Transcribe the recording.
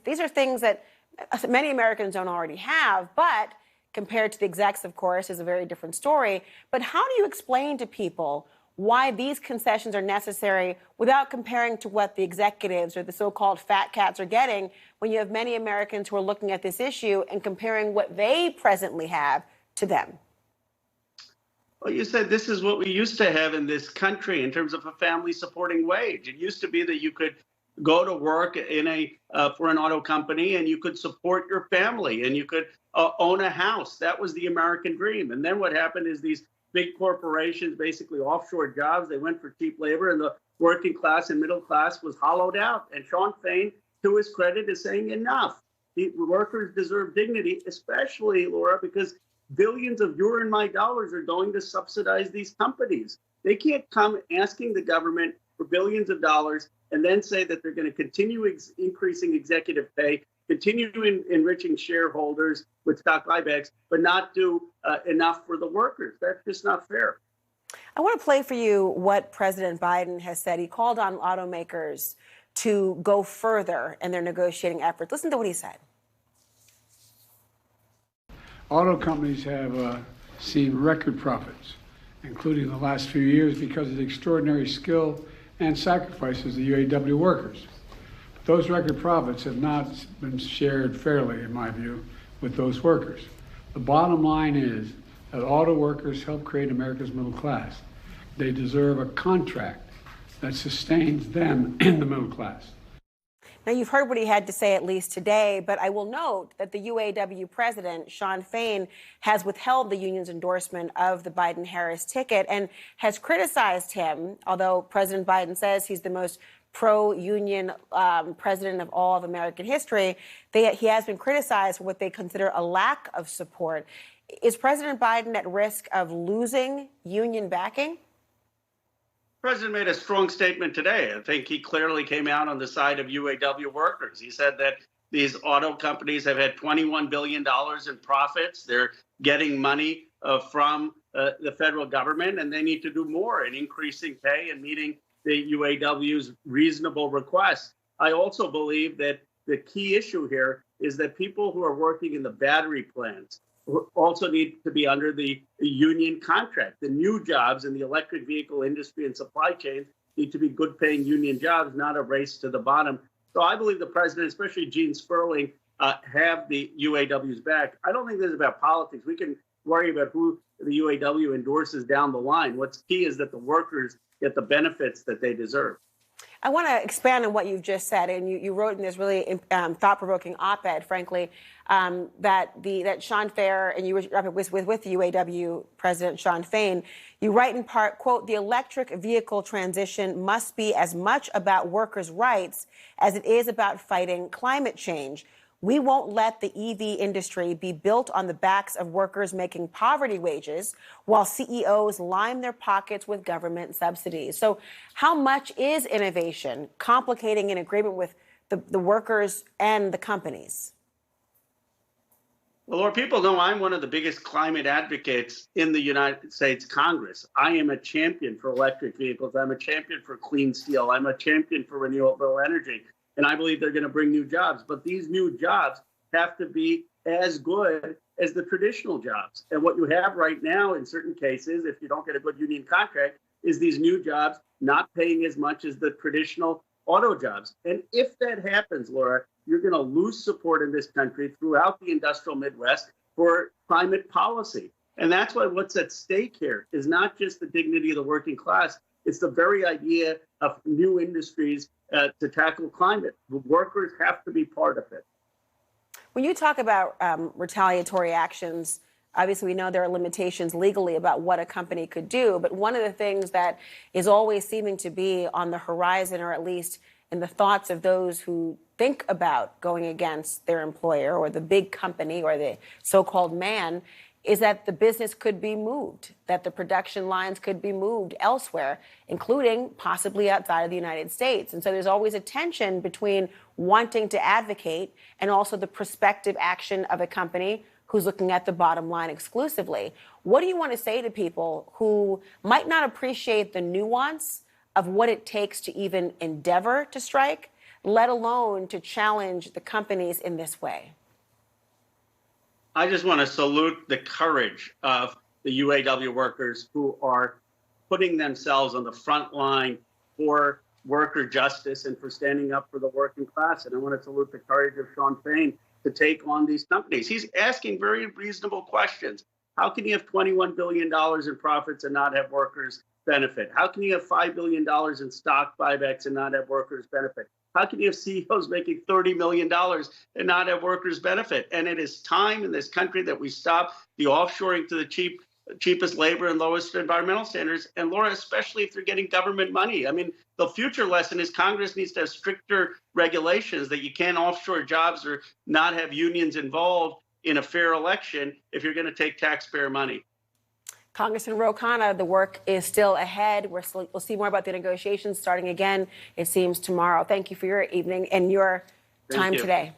These are things that many Americans don't already have, but compared to the execs, of course, is a very different story. But how do you explain to people why these concessions are necessary without comparing to what the executives or the so-called fat cats are getting when you have many Americans who are looking at this issue and comparing what they presently have to them? Well, you said this is what we used to have in this country in terms of a family supporting wage. It used to be that you could go to work in for an auto company and you could support your family and you could own a house. That was the American dream. And then what happened is these big corporations, basically offshore jobs, they went for cheap labor, and the working class and middle class was hollowed out. And Sean Fain, to his credit, is saying enough. The workers deserve dignity, especially, Laura, because billions of your and my dollars are going to subsidize these companies. They can't come asking the government for billions of dollars and then say that they're going to continue increasing executive pay, continue enriching shareholders with stock buybacks, but not do enough for the workers. That's just not fair. I want to play for you what President Biden has said. He called on automakers to go further in their negotiating efforts. Listen to what he said. Auto companies have seen record profits, including the last few years, because of the extraordinary skill and sacrifices of the UAW workers. But those record profits have not been shared fairly, in my view, with those workers. The bottom line is that auto workers help create America's middle class. They deserve a contract that sustains them in the middle class. Now, you've heard what he had to say, at least today, but I will note that the UAW president, Sean Fain, has withheld the union's endorsement of the Biden-Harris ticket and has criticized him, although President Biden says he's the most pro-union president of all of American history. He has been criticized for what they consider a lack of support. Is President Biden at risk of losing union backing? The president made a strong statement today. I think he clearly came out on the side of UAW workers. He said that these auto companies have had $21 billion in profits. They're getting money from the federal government, and they need to do more in increasing pay and meeting the UAW's reasonable requests. I also believe that the key issue here is that people who are working in the battery plants also need to be under the union contract. The new jobs in the electric vehicle industry and supply chain need to be good paying union jobs, not a race to the bottom. So I believe the president, especially Gene Sperling, have the UAW's back. I don't think this is about politics. We can worry about who the UAW endorses down the line. What's key is that the workers get the benefits that they deserve. I want to expand on what you've just said, and you wrote in this really thought-provoking op-ed, frankly, that Sean Fair, and you were with the UAW president, Sean Fain, you write in part, quote, "The electric vehicle transition must be as much about workers' rights as it is about fighting climate change. We won't let the EV industry be built on the backs of workers making poverty wages while CEOs line their pockets with government subsidies." So how much is innovation complicating an agreement with the workers and the companies? Well, Laura, people know I'm one of the biggest climate advocates in the United States Congress. I am a champion for electric vehicles. I'm a champion for clean steel. I'm a champion for renewable energy. And I believe they're going to bring new jobs. But these new jobs have to be as good as the traditional jobs. And what you have right now in certain cases, if you don't get a good union contract, is these new jobs not paying as much as the traditional auto jobs. And if that happens, Laura, you're going to lose support in this country throughout the industrial Midwest for climate policy. And that's why what's at stake here is not just the dignity of the working class. It's the very idea of new industries to tackle climate. The workers have to be part of it. When you talk about retaliatory actions, obviously we know there are limitations legally about what a company could do. But one of the things that is always seeming to be on the horizon, or at least in the thoughts of those who think about going against their employer or the big company or the so-called man, is that the business could be moved, that the production lines could be moved elsewhere, including possibly outside of the United States. And so there's always a tension between wanting to advocate and also the prospective action of a company who's looking at the bottom line exclusively. What do you want to say to people who might not appreciate the nuance of what it takes to even endeavor to strike? let alone to challenge the companies in this way? I just want to salute the courage of the UAW workers who are putting themselves on the front line for worker justice and for standing up for the working class. And I want to salute the courage of Sean Fain to take on these companies. He's asking very reasonable questions. How can you have $21 billion in profits and not have workers benefit? How can you have $5 billion in stock buybacks and not have workers benefit? How can you have CEOs making $30 million and not have workers benefit? And it is time in this country that we stop the offshoring to the cheapest labor and lowest environmental standards. And Laura, especially if they're getting government money. I mean, the future lesson is Congress needs to have stricter regulations that you can't offshore jobs or not have unions involved in a fair election if you're going to take taxpayer money. Congressman Khanna, the work is still ahead. We'll see more about the negotiations starting again, it seems, tomorrow. Thank you for your evening and your time today.